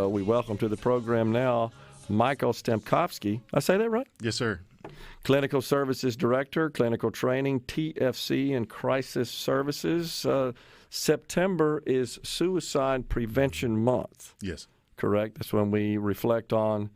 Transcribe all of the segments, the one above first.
We welcome to the program now Michael Stempkovski. I say that right? Yes, sir. Clinical Services Director, Clinical Training, TFC, and Crisis Services. September is Suicide Prevention Month. Yes. Correct? That's when we reflect on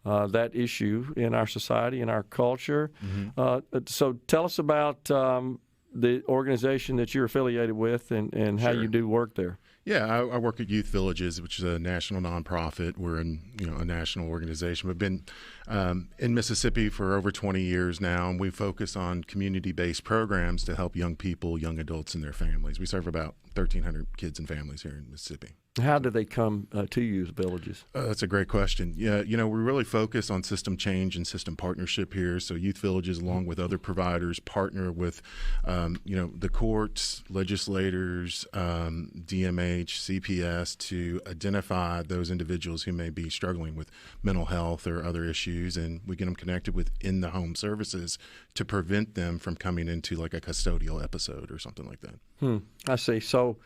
that issue in our society, in our culture. Mm-hmm. So tell us about the organization that you're affiliated with and how you do work there. Yeah, I work at Youth Villages, which is a national nonprofit. We're in a national organization. We've been in Mississippi for over 20 years now, and we focus on community-based programs to help young people, young adults, and their families. We serve about 1,300 kids and families here in Mississippi. How do they come to Youth Villages? That's a great question. Yeah, we really focus on system change and system partnership here. So Youth Villages, along with other providers, partner with, the courts, legislators, DMH, CPS to identify those individuals who may be struggling with mental health or other issues, and we get them connected with in-the-home services to prevent them from coming into like a custodial episode or something like that. I see. So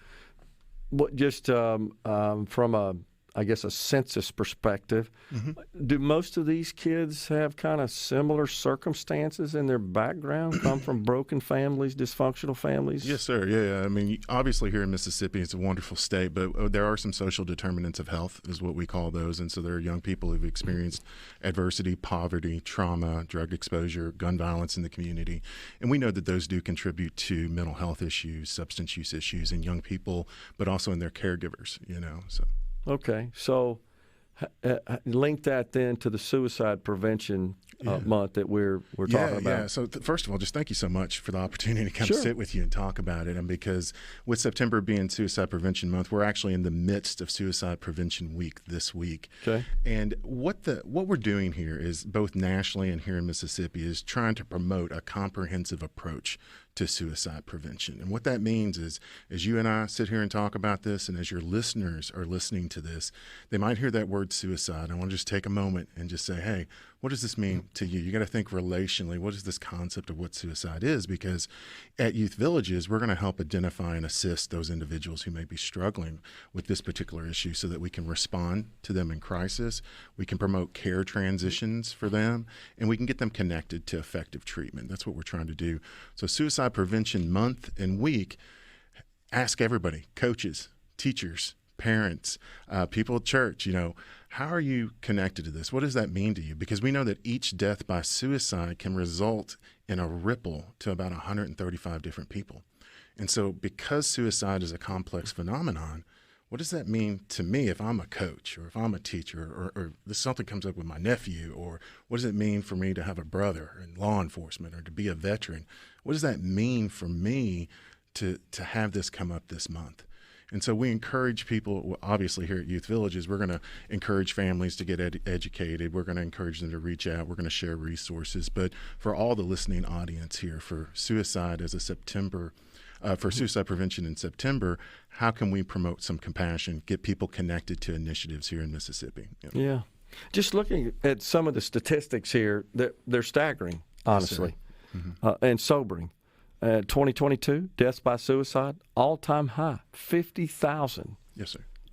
just from a census perspective, do most of these kids have kind of similar circumstances in their background, come from broken families, dysfunctional families? Yes, sir. Yeah. I mean, obviously here in Mississippi, it's a wonderful state, but there are some social determinants of health is what we call those. And so there are young people who've experienced adversity, poverty, trauma, drug exposure, gun violence in the community. And we know that those do contribute to mental health issues, substance use issues in young people, but also in their caregivers, so. Okay, so link that then to the suicide prevention month that we're talking about. Yeah, so first of all, just thank you so much for the opportunity to come sit with you and talk about it. And because with September being Suicide Prevention Month, we're actually in the midst of Suicide Prevention Week this week. Okay. And what we're doing here is both nationally and here in Mississippi is trying to promote a comprehensive approach to suicide prevention. And what that means is, as you and I sit here and talk about this, and as your listeners are listening to this, they might hear that word suicide. I want to just take a moment and just say, hey, what does this mean to you? You got to think relationally. What is this concept of what suicide is? Because at Youth Villages, we're going to help identify and assist those individuals who may be struggling with this particular issue so that we can respond to them in crisis. We can promote care transitions for them, and we can get them connected to effective treatment. That's what we're trying to do. So Suicide Prevention Month and Week, ask everybody, coaches, teachers, parents, people at church, how are you connected to this? What does that mean to you? Because we know that each death by suicide can result in a ripple to about 135 different people. And so because suicide is a complex phenomenon, what does that mean to me if I'm a coach or if I'm a teacher or if something comes up with my nephew, or what does it mean for me to have a brother in law enforcement or to be a veteran? What does that mean for me to have this come up this month? And so we encourage people, obviously here at Youth Villages, we're going to encourage families to get educated. We're going to encourage them to reach out. We're going to share resources. But for all the listening audience here, for suicide as a September, for suicide prevention in September, how can we promote some compassion, get people connected to initiatives here in Mississippi? Yeah. Just looking at some of the statistics here, they're staggering, honestly, and sobering. 2022, deaths by suicide, all-time high, 50,000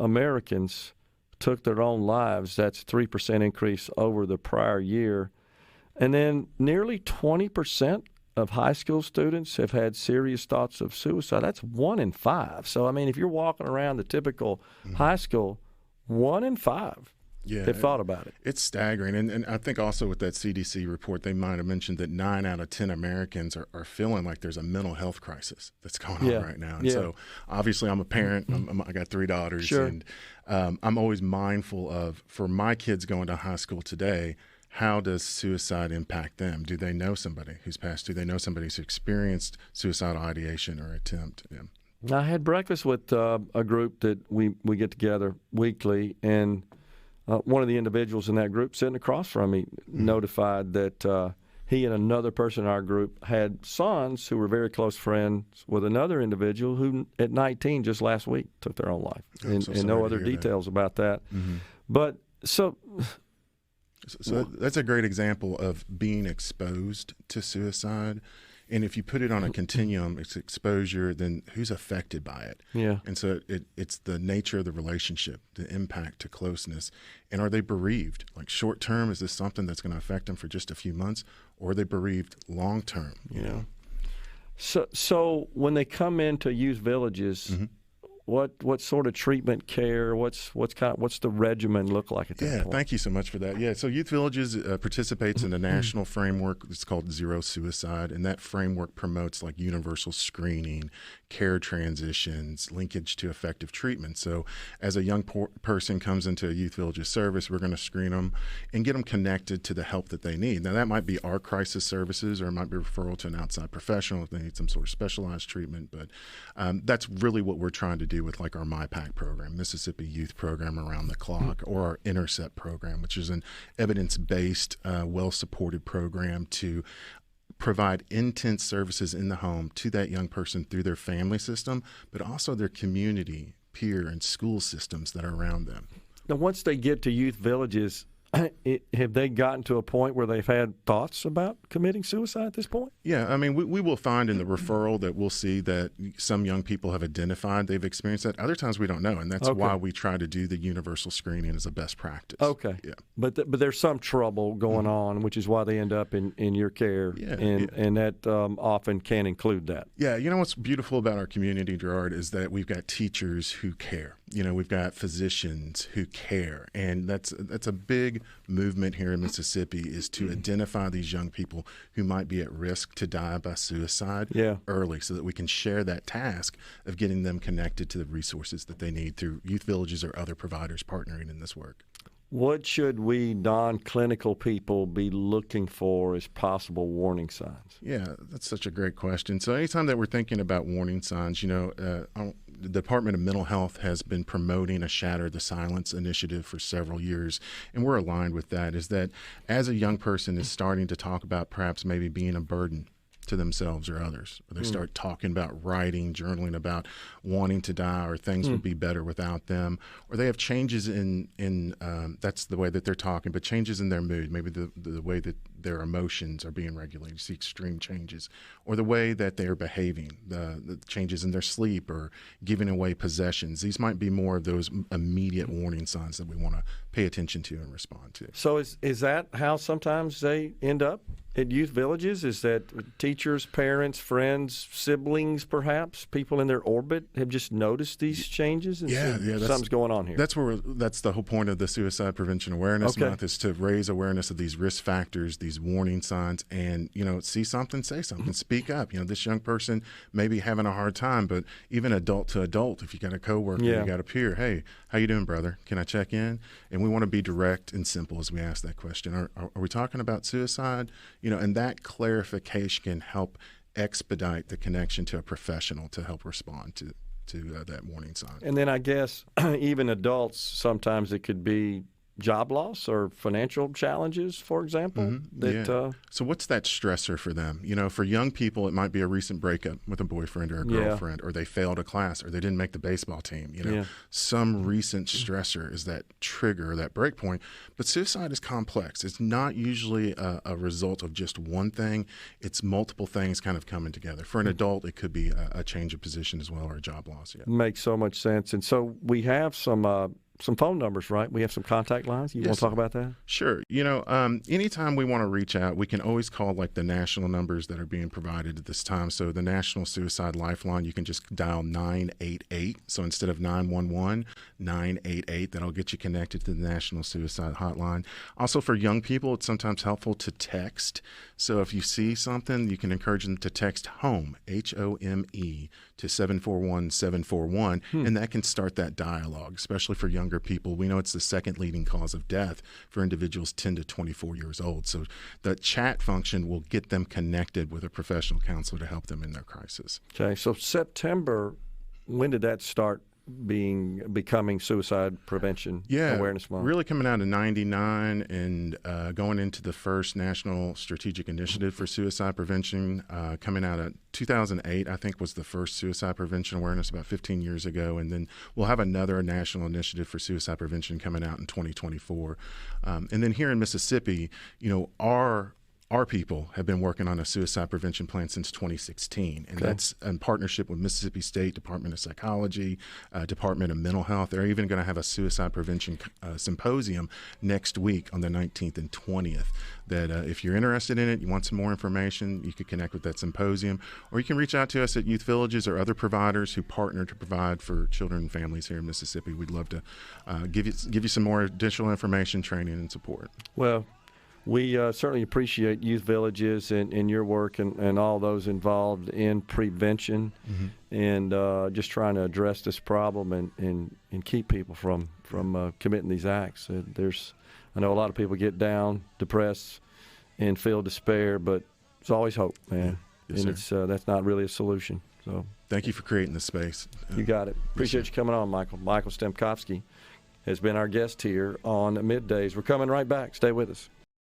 Americans took their own lives. That's a 3% increase over the prior year. And then nearly 20% of high school students have had serious thoughts of suicide. That's 1 in 5. So, I mean, if you're walking around the typical high school, 1 in 5 have thought about it. It's staggering. And I think also with that CDC report, they might have mentioned that 9 out of 10 Americans are feeling like there's a mental health crisis that's going on right now. And so obviously I'm a parent. I got 3 daughters. And I'm always mindful of, for my kids going to high school today, how does suicide impact them? Do they know somebody who's passed? Do they know somebody who's experienced suicidal ideation or attempt? I had breakfast with a group that we get together weekly, and one of the individuals in that group sitting across from me notified that he and another person in our group had sons who were very close friends with another individual who, at 19, just last week, took their own life. And no other details about that. But so that's a great example of being exposed to suicide And if you put it on a continuum, it's exposure, then who's affected by it? Yeah. And so it's the nature of the relationship, the impact to closeness. And are they bereaved? Like short term, is this something that's going to affect them for just a few months? Or are they bereaved long term? You know? So when they come into youth villages, Mm-hmm. What sort of treatment care? What's the regimen look like at that point? Thank you so much for that. Yeah, so Youth Villages participates in a national framework. It's called Zero Suicide, and that framework promotes like universal screening, care transitions, linkage to effective treatment. So as a young person comes into a Youth Villages service, we're going to screen them and get them connected to the help that they need. Now that might be our crisis services, or it might be referral to an outside professional if they need some sort of specialized treatment. But that's really what we're trying to do with like our MyPAC program, Mississippi Youth Program Around the Clock, or our Intercept program, which is an evidence-based, well-supported program to provide intense services in the home to that young person through their family system, but also their community, peer, and school systems that are around them. Now, once they get to youth villages, have they gotten to a point where they've had thoughts about committing suicide at this point? Yeah, I mean, we will find in the referral that we'll see that some young people have identified they've experienced that. Other times we don't know, and that's why we try to do the universal screening as a best practice. Okay. Yeah. But there's some trouble going on, which is why they end up in your care, and that often can include that. Yeah, you know what's beautiful about our community, Gerard, is that we've got teachers who care. You know, we've got physicians who care, and that's a big movement here in Mississippi, is to identify these young people who might be at risk to die by suicide early, so that we can share that task of getting them connected to the resources that they need through youth villages or other providers partnering in this work. What should we non-clinical people be looking for as possible warning signs? Yeah, that's such a great question. So anytime that we're thinking about warning signs, you know, the Department of Mental Health has been promoting a Shatter the Silence initiative for several years, and we're aligned with that, is that as a young person is starting to talk about perhaps maybe being a burden to themselves or others, or they start talking about writing, journaling about wanting to die, or things would be better without them, or they have changes in that's the way that they're talking, but changes in their mood, maybe the way that their emotions are being regulated, you see extreme changes, or the way that they're behaving, the changes in their sleep, or giving away possessions. These might be more of those immediate warning signs that we want to pay attention to and respond to. So is that how sometimes they end up at youth villages? Is that teachers, parents, friends, siblings, perhaps, people in their orbit have just noticed these changes and something's going on here? That's the whole point of the Suicide Prevention Awareness Month, is to raise awareness of these risk factors, these warning signs, and, you know, see something, say something, speak up. You know, this young person may be having a hard time, but even adult to adult, if you got a coworker, you got a peer, hey, how you doing, brother? Can I check in? And we want to be direct and simple as we ask that question. Are we talking about suicide? You know, and that clarification can help expedite the connection to a professional to help respond to that warning sign. And then I guess even adults, sometimes it could be job loss or financial challenges, for example. So what's that stressor for them? You know, for young people, it might be a recent breakup with a boyfriend or a girlfriend, or they failed a class, or they didn't make the baseball team. You know, some recent stressor is that trigger, that break point. But suicide is complex. It's not usually a result of just one thing. It's multiple things kind of coming together. For an adult, it could be a change of position as well, or a job loss. Makes so much sense. And so we have some phone numbers, right? We have some contact lines. You want to talk about that? Sure. You know, anytime we want to reach out, we can always call like the national numbers that are being provided at this time. So the National Suicide Lifeline, you can just dial 988. So instead of 911, 988. That'll get you connected to the National Suicide Hotline. Also, for young people, it's sometimes helpful to text. So if you see something, you can encourage them to text HOME, HOME, to 741-741, and that can start that dialogue, especially for younger people. We know it's the second leading cause of death for individuals 10 to 24 years old. So the chat function will get them connected with a professional counselor to help them in their crisis. Okay, so September, when did that start becoming Suicide Prevention Awareness Month? Really coming out of 99 and going into the first National Strategic Initiative for Suicide Prevention, coming out of 2008, I think, was the first Suicide Prevention Awareness, about 15 years ago. And then we'll have another National Initiative for Suicide Prevention coming out in 2024. And then here in Mississippi, you know, our our people have been working on a suicide prevention plan since 2016, and that's in partnership with Mississippi State Department of Psychology, Department of Mental Health. They're even going to have a suicide prevention symposium next week on the 19th and 20th. That if you're interested in it, you want some more information, you could connect with that symposium, or you can reach out to us at Youth Villages or other providers who partner to provide for children and families here in Mississippi. We'd love to give you some more additional information, training, and support. Well, we certainly appreciate Youth Villages and your work and all those involved in prevention and just trying to address this problem and keep people from committing these acts. I know a lot of people get down, depressed, and feel despair, but there's always hope, man. Yes, and that's not really a solution. So thank you for creating this space. You got it. Appreciate you coming on, Michael. Michael Stempkovski has been our guest here on Middays. We're coming right back. Stay with us.